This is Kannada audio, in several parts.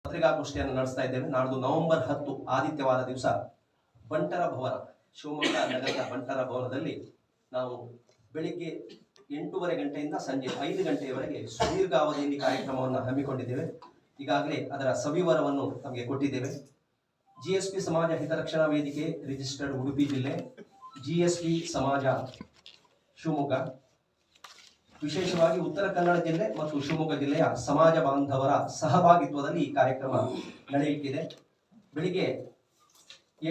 ಪತ್ರಿಕಾಗೋಷ್ಠಿಯನ್ನು ನಡೆಸ್ತಾ ಇದ್ದೇವೆ. ನಾಡ್ದು ನವೆಂಬರ್ 10 ಆದಿತ್ಯವಾರ ದಿವಸ ಬಂಟರ ಭವನ, ಶಿವಮೊಗ್ಗ ನಗರದ ಬಂಟರ ಭವನದಲ್ಲಿ ನಾವು ಬೆಳಿಗ್ಗೆ 8:30 ಗಂಟೆಯಿಂದ ಸಂಜೆ 5 ಗಂಟೆಯವರೆಗೆ ಸುದೀರ್ಘಾವಧಿಯಲ್ಲಿ ಕಾರ್ಯಕ್ರಮವನ್ನು ಹಮ್ಮಿಕೊಂಡಿದ್ದೇವೆ. ಈಗಾಗಲೇ ಅದರ ಸವಿವರವನ್ನು ನಮಗೆ ಕೊಟ್ಟಿದ್ದೇವೆ. GSP ಸಮಾಜ ಹಿತರಕ್ಷಣಾ ವೇದಿಕೆ ರಿಜಿಸ್ಟರ್ಡ್ ಉಡುಪಿ ಜಿಲ್ಲೆ, GSP ಸಮಾಜ ಶಿವಮೊಗ್ಗ, ವಿಶೇಷವಾಗಿ ಉತ್ತರ ಕನ್ನಡ ಜಿಲ್ಲೆ ಮತ್ತು ಶಿವಮೊಗ್ಗ ಜಿಲ್ಲೆಯ ಸಮಾಜ ಬಾಂಧವರ ಸಹಭಾಗಿತ್ವದಲ್ಲಿ ಈ ಕಾರ್ಯಕ್ರಮ ನಡೆಯಲಿಕ್ಕಿದೆ. ಬೆಳಿಗ್ಗೆ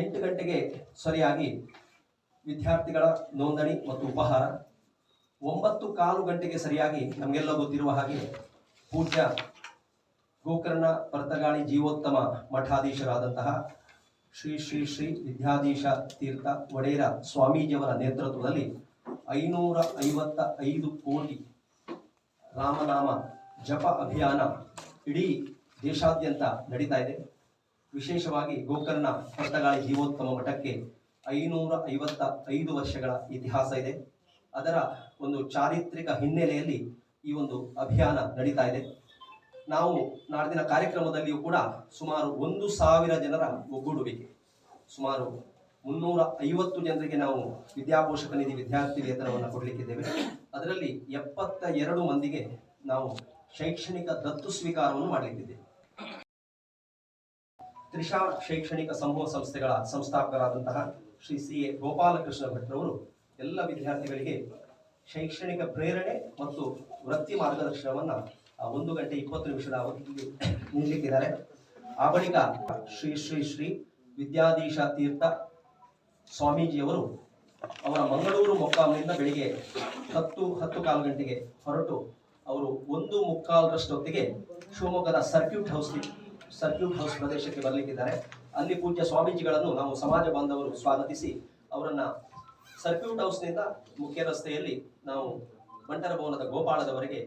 8 ಗಂಟೆಗೆ ಸರಿಯಾಗಿ ವಿದ್ಯಾರ್ಥಿಗಳ ನೋಂದಣಿ ಮತ್ತು ಉಪಹಾರ, 9:15 ಗಂಟೆಗೆ ಸರಿಯಾಗಿ ನಮಗೆಲ್ಲ ಗೊತ್ತಿರುವ ಹಾಗೆ ಪೂಜ್ಯ ಗೋಕರ್ಣ ಪರ್ತಗಾಳಿ ಜೀವೋತ್ತಮ ಮಠಾಧೀಶರಾದಂತಹ ಶ್ರೀ ಶ್ರೀ ಶ್ರೀ ವಿದ್ಯಾಧೀಶ ತೀರ್ಥ ಒಡೆಯರ ಸ್ವಾಮೀಜಿಯವರ ನೇತೃತ್ವದಲ್ಲಿ 555 ಕೋಟಿ ರಾಮನಾಮ ಜಪ ಅಭಿಯಾನ ಇಡೀ ದೇಶಾದ್ಯಂತ ನಡೀತಾ ಇದೆ. ವಿಶೇಷವಾಗಿ ಗೋಕರ್ಣ ಪರ್ತಗಾಳಿ ಜೀವೋತ್ತಮ ಮಠಕ್ಕೆ 555 ವರ್ಷಗಳ ಇತಿಹಾಸ ಇದೆ. ಅದರ ಒಂದು ಚಾರಿತ್ರಿಕ ಹಿನ್ನೆಲೆಯಲ್ಲಿ ಈ ಒಂದು ಅಭಿಯಾನ ನಡೀತಾ ಇದೆ. ನಾವು ನಾಡಿನ ಕಾರ್ಯಕ್ರಮದಲ್ಲಿಯೂ ಕೂಡ ಸುಮಾರು 1,000 ಜನರ ಒಗ್ಗೂಡುವಿಕೆ, ಸುಮಾರು 350 ಜನರಿಗೆ ನಾವು ವಿದ್ಯಾಪೋಷಕ ನಿಧಿ ವಿದ್ಯಾರ್ಥಿ ವೇತನವನ್ನು ಕೊಡಲಿಕ್ಕಿದ್ದೇವೆ. ಅದರಲ್ಲಿ 72 ಮಂದಿಗೆ ನಾವು ಶೈಕ್ಷಣಿಕ ದತ್ತು ಸ್ವೀಕಾರವನ್ನು ಮಾಡಲಿಕ್ಕಿದ್ದೇವೆ. ತ್ರಿಷಾ ಶೈಕ್ಷಣಿಕ ಸಮೂಹ ಸಂಸ್ಥೆಗಳ ಸಂಸ್ಥಾಪಕರಾದಂತಹ ಶ್ರೀ CA ಗೋಪಾಲಕೃಷ್ಣ ಭಟ್ರವರು ಎಲ್ಲ ವಿದ್ಯಾರ್ಥಿಗಳಿಗೆ ಶೈಕ್ಷಣಿಕ ಪ್ರೇರಣೆ ಮತ್ತು ವೃತ್ತಿ ಮಾರ್ಗದರ್ಶನವನ್ನು 1 ಗಂಟೆ 20 ನಿಮಿಷದ ಅವಧಿಯಲ್ಲಿ ನೀಡಲಿಕ್ಕಿದ್ದಾರೆ. ಆ ಬಳಿಕ ಶ್ರೀ ಶ್ರೀ ಶ್ರೀ ವಿದ್ಯಾಧೀಶ ತೀರ್ಥ ಸ್ವಾಮೀಜಿಯವರು ಅವರ ಮಂಗಳೂರು ಮೊಕ್ಕಾಂನಿಂದ ಬೆಳಿಗ್ಗೆ 10:15 ಗಂಟೆಗೆ ಹೊರಟು ಅವರು 1:45 ಹೊತ್ತಿಗೆ ಶಿವಮೊಗ್ಗದ ಸರ್ಕ್ಯೂಟ್ ಹೌಸ್ ಪ್ರದೇಶಕ್ಕೆ ಬರಲಿಕ್ಕಿದ್ದಾರೆ. ಅಲ್ಲಿ ಪೂಜ್ಯ ಸ್ವಾಮೀಜಿಗಳನ್ನು ನಾವು ಸಮಾಜ ಬಾಂಧವರು ಸ್ವಾಗತಿಸಿ ಅವರನ್ನ ಸರ್ಕ್ಯೂಟ್ ಹೌಸ್ನಿಂದ ಮುಖ್ಯ ರಸ್ತೆಯಲ್ಲಿ ನಾವು ಬಂಟರ ಭವನದ ಗೋಪಾಳದವರೆಗೆ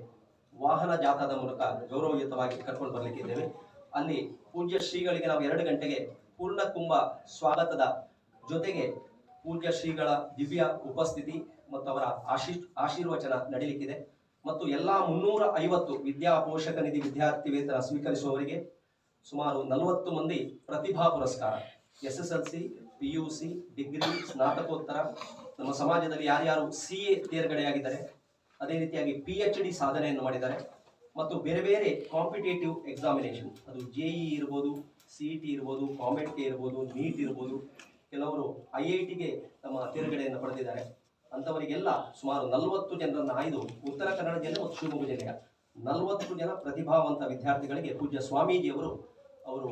ವಾಹನ ಜಾಥಾದ ಮೂಲಕ ಗೌರವಯುತವಾಗಿ ಕರ್ಕೊಂಡು ಬರಲಿಕ್ಕಿದ್ದೇವೆ. ಅಲ್ಲಿ ಪೂಜ್ಯ ಶ್ರೀಗಳಿಗೆ ನಾವು 2 ಗಂಟೆಗೆ ಪೂರ್ಣ ಕುಂಭ ಸ್ವಾಗತದ ಜೊತೆಗೆ ಪೂಜ್ಯ ಶ್ರೀಗಳ ದಿವ್ಯ ಉಪಸ್ಥಿತಿ ಮತ್ತು ಅವರ ಆಶೀರ್ವಚನ ನಡೀಲಿಕ್ಕಿದೆ. ಮತ್ತು ಎಲ್ಲ 350 ವಿದ್ಯಾಪೋಷಕ ನಿಧಿ ವಿದ್ಯಾರ್ಥಿ ವೇತನ ಸ್ವೀಕರಿಸುವವರಿಗೆ ಸುಮಾರು 40 ಮಂದಿ ಪ್ರತಿಭಾ ಪುರಸ್ಕಾರ, SSLC, PUC, ಡಿಗ್ರಿ, ಸ್ನಾತಕೋತ್ತರ, ನಮ್ಮ ಸಮಾಜದಲ್ಲಿ ಯಾರ್ಯಾರು CA ತೇರ್ಗಡೆಯಾಗಿದ್ದಾರೆ, ಅದೇ ರೀತಿಯಾಗಿ PhD ಸಾಧನೆಯನ್ನು ಮಾಡಿದ್ದಾರೆ ಮತ್ತು ಬೇರೆ ಬೇರೆ ಕಾಂಪಿಟೇಟಿವ್ ಎಕ್ಸಾಮಿನೇಷನ್, ಅದು JEE ಇರ್ಬೋದು, CET ಇರ್ಬೋದು, ಕಾಮೆಟ್ ಇರ್ಬೋದು, ನೀಟ್ ಇರ್ಬೋದು, ಕೆಲವರು IITಗೆ ತಮ್ಮ ತೇರ್ಗಡೆಯನ್ನು ಪಡೆದಿದ್ದಾರೆ. ಅಂಥವರಿಗೆಲ್ಲ ಸುಮಾರು 40 ಜನರನ್ನು ಆಯ್ದು ಉತ್ತರ ಕನ್ನಡ ಜಿಲ್ಲೆ ಮತ್ತು ಶಿವಮೊಗ್ಗ ಜಿಲ್ಲೆಯ 40 ಜನ ಪ್ರತಿಭಾವಂತ ವಿದ್ಯಾರ್ಥಿಗಳಿಗೆ ಪೂಜ್ಯ ಸ್ವಾಮೀಜಿಯವರು ಅವರು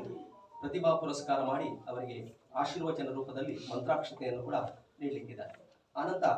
ಪ್ರತಿಭಾ ಪುರಸ್ಕಾರ ಮಾಡಿ ಅವರಿಗೆ ಆಶೀರ್ವಚನ ರೂಪದಲ್ಲಿ ಮಂತ್ರಾಕ್ಷತೆಯನ್ನು ಕೂಡ ನೀಡಲಿಕ್ಕಿದ್ದಾರೆ. ಆನಂತರ